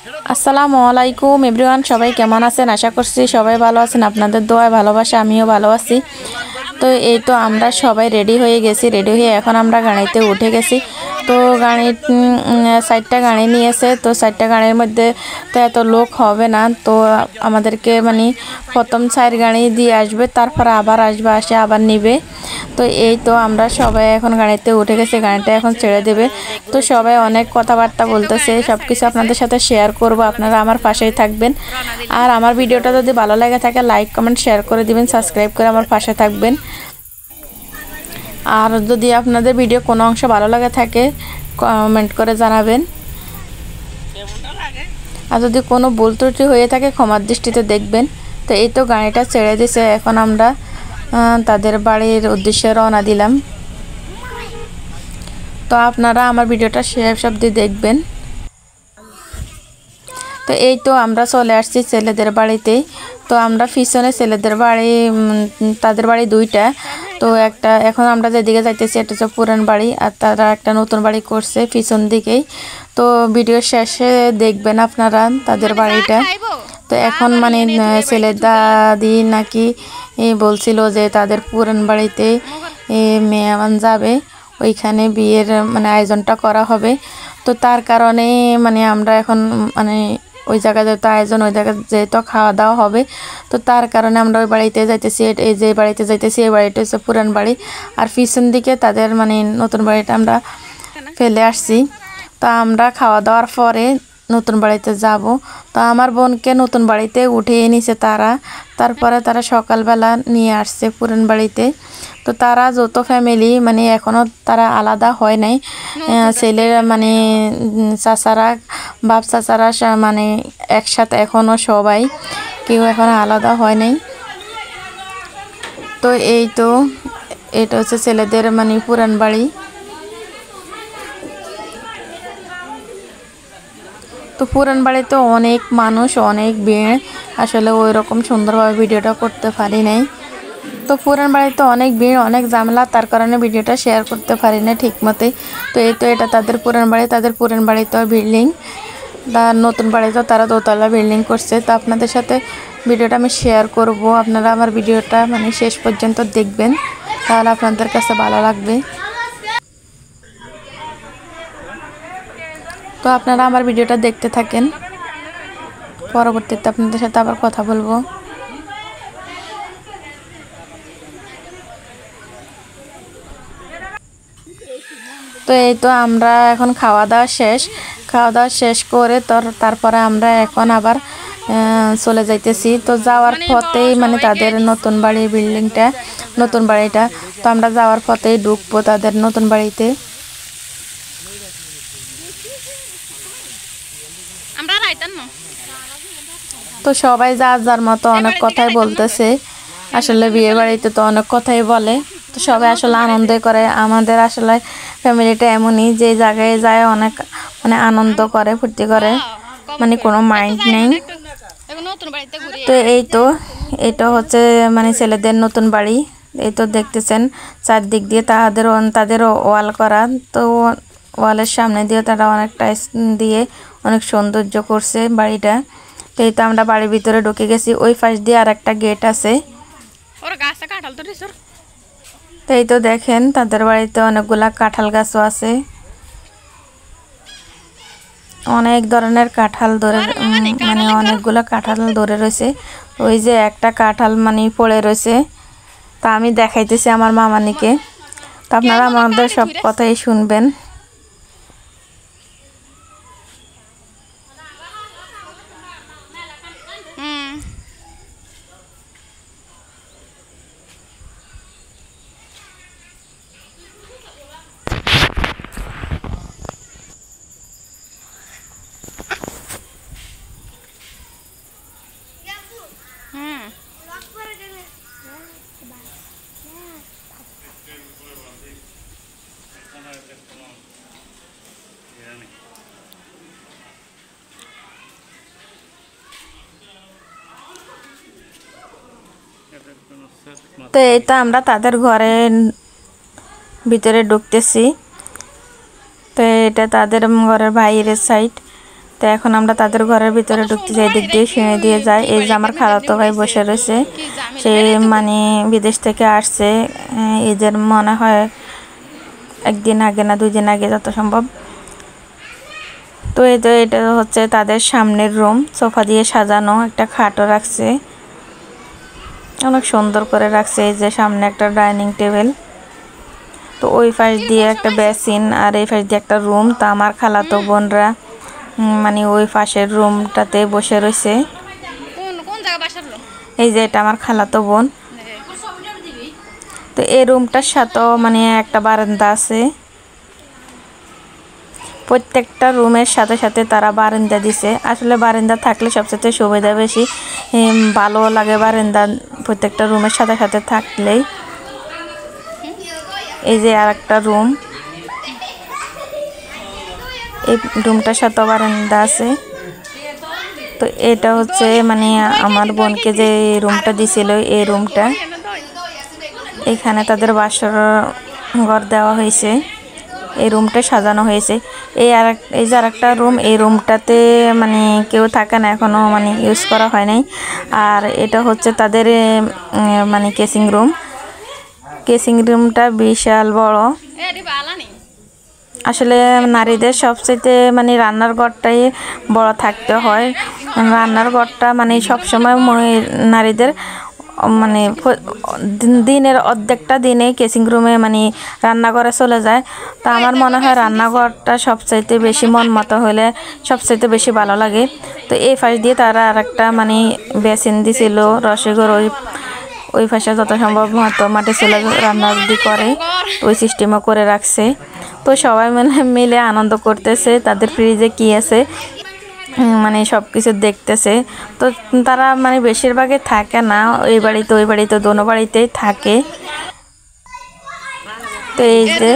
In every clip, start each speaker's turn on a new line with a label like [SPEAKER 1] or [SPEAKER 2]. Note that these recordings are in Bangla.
[SPEAKER 1] আসসালামু আলাইকুম এভরিওয়ান, সবাই কেমন আছেন? আশা করছি সবাই ভালো আছেন। আপনাদের দোয়ায় ভালোবাসা আমিও ভালো আছি। তো এই তো আমরা সবাই রেডি হয়ে গেছি। রেডি হয়ে এখন আমরা গাড়িতে উঠে গেছি। তো গাড়ির 4টা গাড়ি নিয়েছে। তো 4টা গাড়ির মধ্যে তো এত লোক হবে না। তো আমাদেরকে মানে প্রথম 4 গাড়ি দিয়ে আসবে, তারপরে আবার আসবে, আসে আবার নিবে। তো এই তো আমরা সবাই এখন গাড়িতে উঠে গেছি, গাড়িটা এখন ছেড়ে দেবে। তো সবাই অনেক কথাবার্তা বলতেছে, সব কিছু আপনাদের সাথে শেয়ার করব। আপনারা আমার পাশেই থাকবেন। আর আমার ভিডিওটা যদি ভালো লাগে থাকে লাইক কমেন্ট শেয়ার করে দিবেন, সাবস্ক্রাইব করে আমার পাশে থাকবেন। আর যদি আপনাদের ভিডিও কোনো অংশ ভালো লাগে থাকে কমেন্ট করে জানাবেন। আর যদি কোনো ভুল ত্রুটি হয়ে থাকে ক্ষমার দৃষ্টিতে দেখবেন। তো এই তো গাড়িটা ছেড়ে দিছে, এখন আমরা তাদের বাড়ির উদ্দেশ্যে রওনা দিলাম। তো আপনারা আমার ভিডিওটা শেষ অবধি দেখবেন। তো এই তো আমরা চলে আসছি ছেলেদের বাড়িতে। তো আমরা পিছনে ছেলেদের বাড়ি, তাদের বাড়ি 2টা। তো একটা এখন আমরা যেদিকে যাইতেছি এটা হচ্ছে পুরান বাড়ি, আর তারা একটা নতুন বাড়ি করছে পিছন দিকেই। তো ভিডিও শেষে দেখবেন আপনারা তাদের বাড়িটা। তো এখন মানে ছেলের দাদি নাকি বলছিল যে তাদের পুরান বাড়িতে মেহমান যাবে, ওইখানে বিয়ের মানে আয়োজনটা করা হবে। তো তার কারণে মানে আমরা এখন মানে ওই জায়গায় যেহেতু আয়োজন, ওই জায়গায় যেহেতু খাওয়া দাওয়া হবে, তো তার কারণে আমরা ওই বাড়িতে যাইতেছি। এই যে বাড়িতে যাইতেছি এই বাড়িটা হচ্ছে পুরান বাড়ি, আর পিছন দিকে তাদের মানে নতুন বাড়িটা আমরা ফেলে আসছি। তো আমরা খাওয়া দাওয়ার পরে নতুন বাড়িতে যাব। তো আমার বোনকে নতুন বাড়িতে উঠিয়ে নিছে তারা, তারপরে তারা সকালবেলা নিয়ে আসছে পুরান বাড়িতে। তো তারা যত ফ্যামিলি মানে এখনও তারা আলাদা হয় নাই। ছেলের মানে চাচারা, বাপ চাচারা মানে একসাথে এখনও সবাই, কেউ এখনও আলাদা হয় নাই। তো এই তো এটা হচ্ছে ছেলেদের মানে পুরান বাড়ি। তো পুরান বাড়িতে অনেক মানুষ, অনেক ভিড়, আসলে ওই রকম সুন্দরভাবে ভিডিওটা করতে পারি নাই। তো পুরান বাড়িতে অনেক ভিড়, অনেক ঝামেলা, তার কারণে ভিডিওটা শেয়ার করতে পারি না ঠিক মতোই। তো এই তো এটা তাদের পুরান বাড়ি, তাদের পুরান বাড়িতে বিল্ডিং, তার নতুন বাড়িতে তারা দোতলা বিল্ডিং করছে। তো আপনাদের সাথে ভিডিওটা আমি শেয়ার করব, আপনারা আমার ভিডিওটা মানে শেষ পর্যন্ত দেখবেন, তাহলে আপনাদের কাছে ভালো লাগবে। তো আপনারা আমার ভিডিওটা দেখতে থাকেন, পরবর্তীতে আপনাদের সাথে আবার কথা বলবো। তো এই তো আমরা এখন খাওয়া দাওয়া শেষ করে তারপরে আমরা এখন আবার চলে যাইতেছি। তো যাওয়ার পথেই মানে তাদের নতুন বাড়ির বিল্ডিংটা, নতুন বাড়িটা, তো আমরা যাওয়ার পথেই ঢুকবো তাদের নতুন বাড়িতে। তো সবাই যার যার মতো অনেক কথাই বলতেছে, আসলে বিয়ে বাড়িতে তো অনেক কথাই বলে। তো সবাই আসলে আনন্দ করে। আমাদের আসলে ফ্যামিলিটা এমনই যে জায়গায় যায় অনেক মানে আনন্দ করে, ফুর্তি করে, মানে কোনো মাইন্ড নেই। তো এই তো এটা হচ্ছে মানে ছেলেদের নতুন বাড়ি। এই তো দেখতেছেন চারদিক দিয়ে তাদের ওয়াল করা। তো ওয়ালের সামনে দিয়ে তারা অনেক টাইলস দিয়ে অনেক সৌন্দর্য করছে বাড়িটা। তো এই তো আমরা বাড়ির ভিতরে ঢুকে গেছি, ওই পাশ দিয়ে আর একটা গেট আছে। তো এই তো দেখেন তাদের বাড়িতে অনেকগুলা কাঁঠাল গাছও আছে, অনেক ধরনের কাঁঠাল ধরে মানে অনেকগুলা কাঁঠাল ধরে রয়েছে। ওই যে একটা কাঁঠাল মানে পড়ে রয়েছে, তা আমি দেখাইতেছি আমার মামানিকে। তো আপনারা আমাদের সব কথাই শুনবেন। তো এই তো আমরা তাদের ঘরের ভিতরে ঢুকতেছি। তো এটা তাদের ঘরের বাইরের সাইড। তো এখন আমরা তাদের ঘরের ভিতরে ঢুকতে যাই, দিক দিয়ে সিঁড়ি দিয়ে যাই। এই যে আমার খালাতো ভাই বসে রয়েছে, সে মানে বিদেশ থেকে আসছে ঈদের মনে হয় একদিন আগে না 2 দিন আগে যত সম্ভব। তো এই তো এটা হচ্ছে তাদের সামনের রুম, সোফা দিয়ে সাজানো, একটা খাটও রাখছে, অনেক সুন্দর করে রাখছে। এই যে সামনে একটা ডাইনিং টেবিল, তো ওই পাশ দিয়ে একটা বেসিন আর এই পাশ দিয়ে একটা রুম। তো আমার খালাতো বোনরা মানে ওই পাশের রুমটাতে বসে রয়েছে। এই যে এটা আমার খালাতো বোন। তো এই রুমটার সাথেও মানে একটা বারান্দা আছে, প্রত্যেকটা রুমের সাথে সাথে তারা বারান্দা দিছে। আসলে বারান্দা থাকলে সবচেয়ে সুবিধা বেশি, ভালো লাগে বারান্দা প্রত্যেকটা রুমের সাথে সাথে থাকলেই। এই যে আর একটা রুম, এই রুমটার সাথে বারান্দা আছে। তো এটা হচ্ছে মানে আমার বোনকে যে রুমটা দিছিল এই রুমটা, এখানে তাদের বাসর ঘর দেওয়া হয়েছে, এই রুমটা সাজানো হয়েছে। এই যে আরেকটা রুম, এই রুমটাতে মানে কেউ থাকে না এখনো, মানে ইউজ করা হয় নাই। আর এটা হচ্ছে তাদের মানে কেসিং রুমটা বিশাল বড়। আসলে নারীদের সবচেয়ে মানে রান্নার ঘরটাই বড় থাকতে হয়। রান্নার ঘরটা মানে সবসময় নারীদের মানে দিনের অর্ধেকটা দিনে কেসিং রুমে মানে রান্নাঘরে চলে যায়। তা আমার মনে হয় রান্নাঘরটা সবচাইতে বেশি মন মতো হলে সবচাইতে বেশি ভালো লাগে। তো এই পাশ দিয়ে তারা আর একটা মানে বেসিন দিছিল রসগোর, ওই পাশে যত সম্ভব হয়তো মাটি চুলা রান্না যদি করে ওই সিস্টেমও করে রাখছে। তো সবাই মিলে আনন্দ করতেছে, তাদের ফ্রিজে কি আছে মানে সব কিছু দেখতেছে। তো তারা মানে বেশিরভাগই থাকে না ওই বাড়িতে দোনো বাড়িতেই থাকে। তো এই যে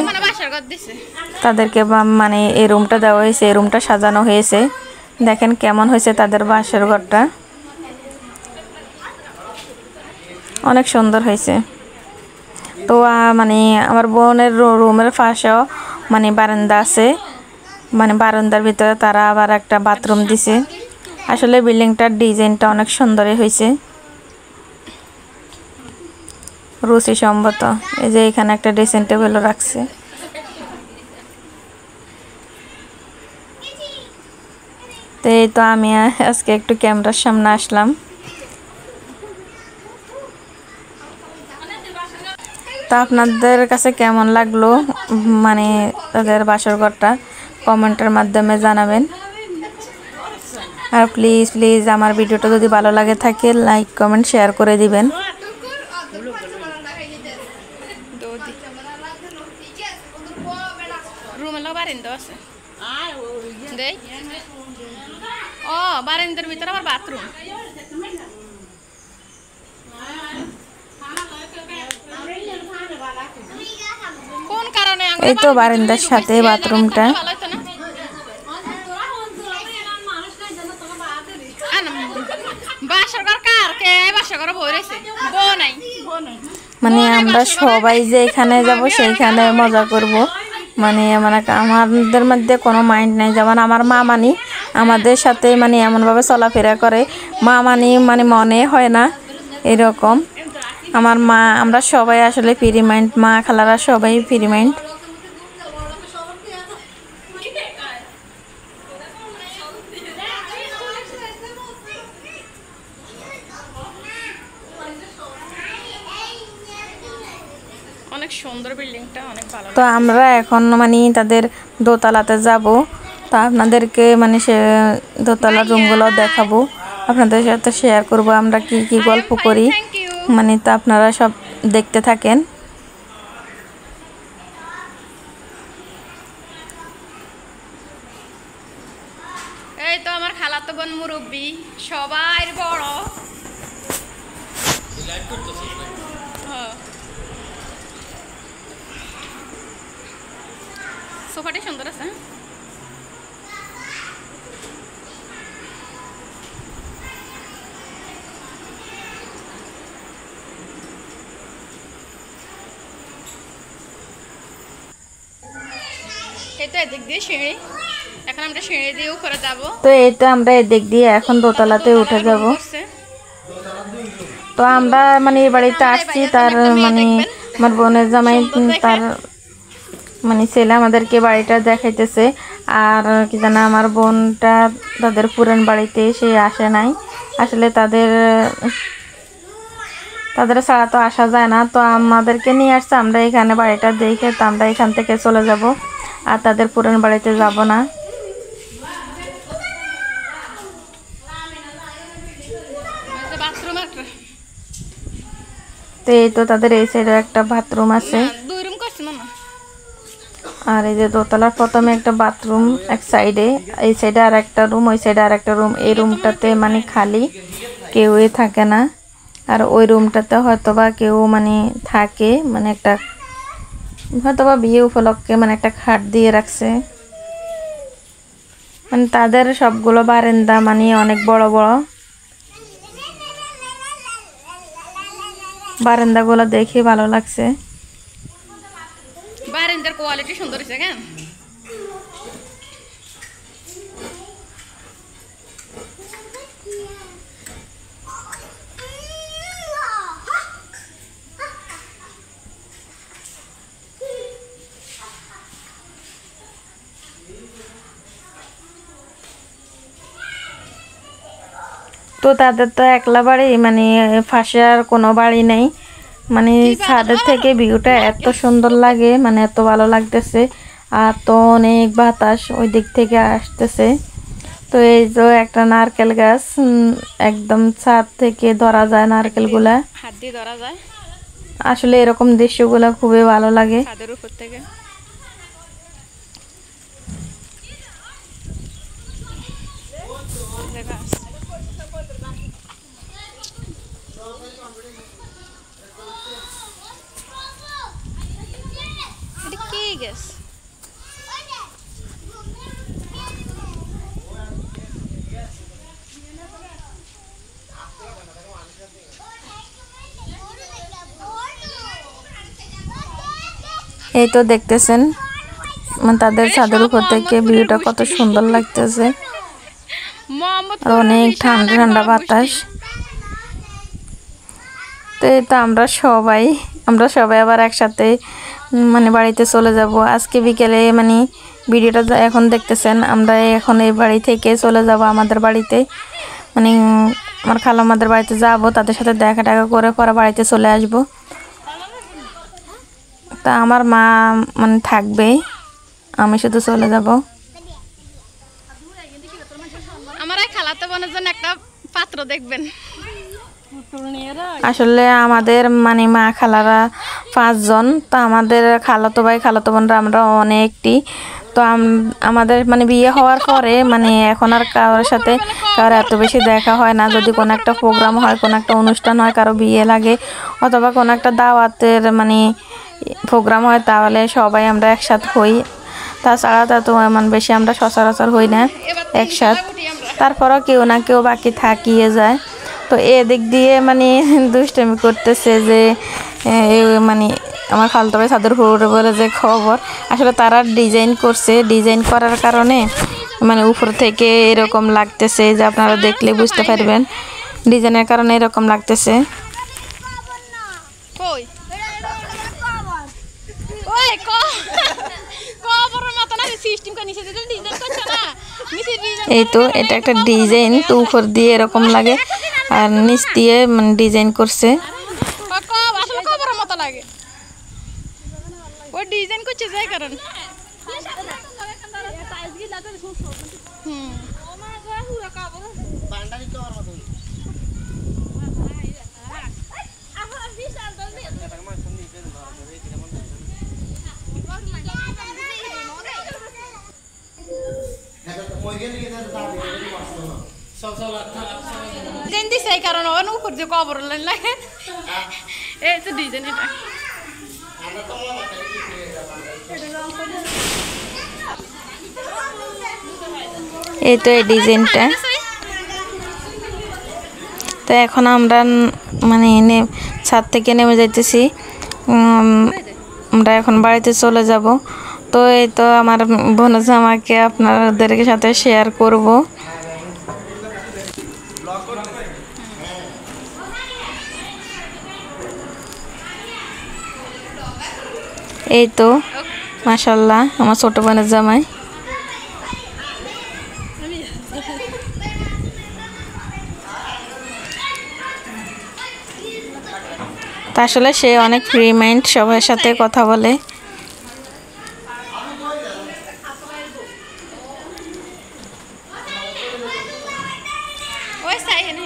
[SPEAKER 1] তাদেরকে মানে এই রুমটা দেওয়া হয়েছে, এই রুমটা সাজানো হয়েছে, দেখেন কেমন হয়েছে তাদের বাসর ঘরটা, অনেক সুন্দর হয়েছে। তো মানে আমার বোনের রুমের পাশেও মানে বারান্দা আছে, মানে বারান্দার ভিতরে তারা আবার একটা বাথরুম দিছে। আসলে বিল্ডিংটার ডিজাইনটা অনেক সুন্দরই হয়েছে, রুচি সম্মত। এই যে এখানে একটা ড্রেসিং টেবিলও রাখছে। তো এই তো আমি আজকে একটু ক্যামেরার সামনে আসলাম। তো আপনাদের কাছে কেমন লাগলো মানে তাদের বাসর ঘরটা কমেন্টের মাধ্যমে জানাবেন। আর প্লিজ আমার ভিডিওটা যদি ভালো লাগে থাকে লাইক কমেন্ট শেয়ার করে দিবেন।
[SPEAKER 2] বারান্দার ভিতরে আবার বাথরুম। কোন কারণে
[SPEAKER 1] এই তো বারান্দার সাথে বাথরুমটা। মানে আমরা সবাই যে এখানে যাব সেইখানে মজা করব, মানে আমাদের মধ্যে কোনো মাইন্ড নাই। যেমন আমার মা মানি আমাদের সাথে মানে এমনভাবে চলাফেরা করে, মা মানি মানে মনে হয় না এরকম। আমার মা, আমরা সবাই আসলে ফ্রি মাইন্ড, মা খালারা সবাই ফ্রি মাইন্ড।
[SPEAKER 2] অনেক সুন্দর বিল্ডিংটা, অনেক ভালো।
[SPEAKER 1] তো আমরা এখন মানে তাদের দোতলাতে যাব, তো আপনাদেরকে মানে সে দোতলার রুমগুলো দেখাবো, আপনাদের সাথে শেয়ার করব আমরা কি কি গল্প করি, মানে তো আপনারা সব দেখতে থাকেন।
[SPEAKER 2] এই তো আমার খালাতো বোন মুরব্বি, সবাই বড়। সোফাটি সুন্দর আছে। এই তো এদিক দিয়ে সিঁড়ি, এখন আমরা সিঁড়ি দিয়ে উপরে যাব।
[SPEAKER 1] তো এই তো আমরা এদিক দিয়ে এখন দোতলাতে উঠে যাব। তো আমরা মানে এই বাড়িতে আসছি, তার মানে আমার বোনের জামাই তার মানে ছেলে আমাদেরকে বাড়িটা দেখাইতেছে। আর কি জানা আমার বোনটা তাদের পুরান বাড়িতে সে আসে নাই, আসলে তাদের ছাড়া তো আসা যায় না। তো আমাদেরকে নিয়ে আসছে, আমরা এখানে বাড়িটা দেখে তো আমরা এখান থেকে চলে যাব, আর তাদের পুরান বাড়িতে যাব না। তো এই তো তাদের এই সাইডে একটা বাথরুম আছে, আর এই যে দোতলার প্রথমে একটা বাথরুম এক সাইডে, এই সাইডে আর একটা রুম, ওই সাইডে আর একটা রুম। এই রুমটাতে মানে খালি, কেউই থাকে না। আর ওই রুমটাতে হয়তোবা কেউ মানে থাকে, মানে একটা হয়তোবা বিয়ে উপলক্ষে মানে একটা খাট দিয়ে রাখছে। মানে তাদের সবগুলো বারান্দা মানে অনেক বড় বড়। বারান্দাগুলো দেখে ভালো লাগছে।
[SPEAKER 2] বারান্দার কোয়ালিটি সুন্দর হয়েছে কেন?
[SPEAKER 1] তো তাদের তো একলা বাড়ি, মানে পাশে আর কোনো বাড়ি নেই। মানে ছাদের থেকে ভিউটা এত সুন্দর লাগে, মানে এত ভালো লাগতেছে। আর তো অনেক বাতাস ওই দিক থেকে আসতেছে। তো এই যে একটা নারকেল গাছ, একদম ছাদ থেকে ধরা যায় নারকেলগুলা,
[SPEAKER 2] হাত দিয়ে ধরা যায়।
[SPEAKER 1] আসলে এরকম দৃশ্যগুলা খুবই ভালো লাগে।
[SPEAKER 2] ছাদের উপর থেকে কি গাছ?
[SPEAKER 1] এই তো দেখতেছেন মানে তাদের ছাদের উপর থেকে ভিউটা কত সুন্দর লাগতেছে, আর অনেক ঠান্ডা ঠান্ডা বাতাস। তো এই তো আমরা সবাই আবার একসাথে মানে বাড়িতে চলে যাব আজকে বিকেলে। মানে ভিডিওটা এখন দেখতেছেন, আমরা এখন এই বাড়ি থেকে চলে যাব আমাদের বাড়িতে, মানে আমার খালাম্মাদের বাড়িতে যাব, তাদের সাথে দেখা টাকা করে পরে বাড়িতে চলে আসব। তা আমার মা মানে থাকবে, আমি শুধু চলে যাব।
[SPEAKER 2] আমার এই খালাতো বোনের জন্য একটা পাত্র দেখবেন।
[SPEAKER 1] আসলে আমাদের মানে মা খালারা 5 জন। তো আমাদের খালাতো ভাই খালাতো বোনরা আমরা অনেকটি। তো আমাদের মানে বিয়ে হওয়ার পরে মানে এখন আর কারোর সাথে কারো এত বেশি দেখা হয় না। যদি কোনো একটা প্রোগ্রাম হয়, কোনো একটা অনুষ্ঠান হয়, কারো বিয়ে লাগে, অথবা কোনো একটা দাওয়াতের মানে প্রোগ্রাম হয়, তাহলে সবাই আমরা একসাথে হই। তাছাড়া তো এমন বেশি আমরা সচরাচর হই না একসাথে। তারপরও কেউ না কেউ বাকি থাকিয়ে যায়। তো এদিক দিয়ে মানে দুষ্টামি করতেছে যে মানে আমার খালতো ভাই ছাদের উপরে বলে যে খবর। আসলে তারা ডিজাইন করছে, ডিজাইন করার কারণে মানে উপর থেকে এরকম লাগতেছে, যে আপনারা দেখলে বুঝতে পারবেন ডিজাইনের কারণে এরকম লাগতেছে। এই তো এটা একটা ডিজাইন, তো উপর দিয়ে এরকম লাগে আর নিচ দিয়ে মানে ডিজাইন করছে।
[SPEAKER 2] সেই কারণে উপর দিয়ে কবর লাগে। এই তো ডিজাইন এটা।
[SPEAKER 1] এই তো এই ডিজাইনটা। তো এখন আমরা মানে ছাদ থেকে নেমে যাইতেছি, আমরা এখন বাড়িতে চলে যাব। তো এই তো আমার বোনের জামাকে আপনাদের সাথে শেয়ার করব। এই তো মাশাআল্লাহ আমার ছোট বোনের জামাই। তা আসলে সে অনেক ফ্রি মাইন্ড, সবার সাথে কথা বলে।
[SPEAKER 2] ওই সাই হেনে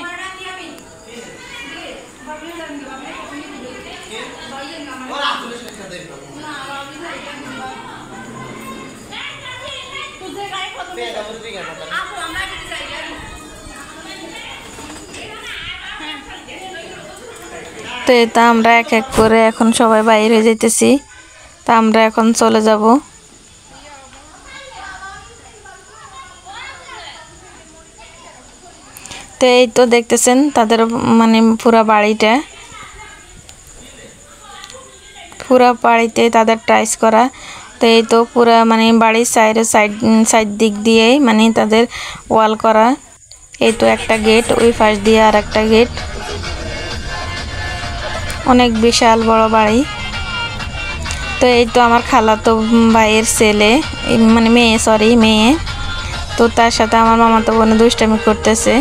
[SPEAKER 1] তো এটা আমরা এক এক করে এখন সবাই বাইরে হয়ে যাইতেছি। তা আমরা এখন চলে যাব। তো এই তো দেখতেছেন তাদের মানে পুরা বাড়িতে তাদের টাইস করা। তো এই তো পুরা মানে বাড়ির সাইড দিক দিয়ে মানে তাদের ওয়াল করা। এই তো একটা গেট, ওই পাশ দিয়ে আর একটা গেট। অনেক বিশাল বড় বাড়ি। তো এই তো আমার খালাতো ভাইয়ের ছেলে, মানে মেয়ে। তো তার সাথে আমার মামাতো বোন দুষ্টামি করতেছে।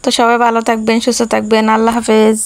[SPEAKER 1] তো সবাই ভালো থাকবেন, সুস্থ থাকবেন। আল্লাহ হাফেজ।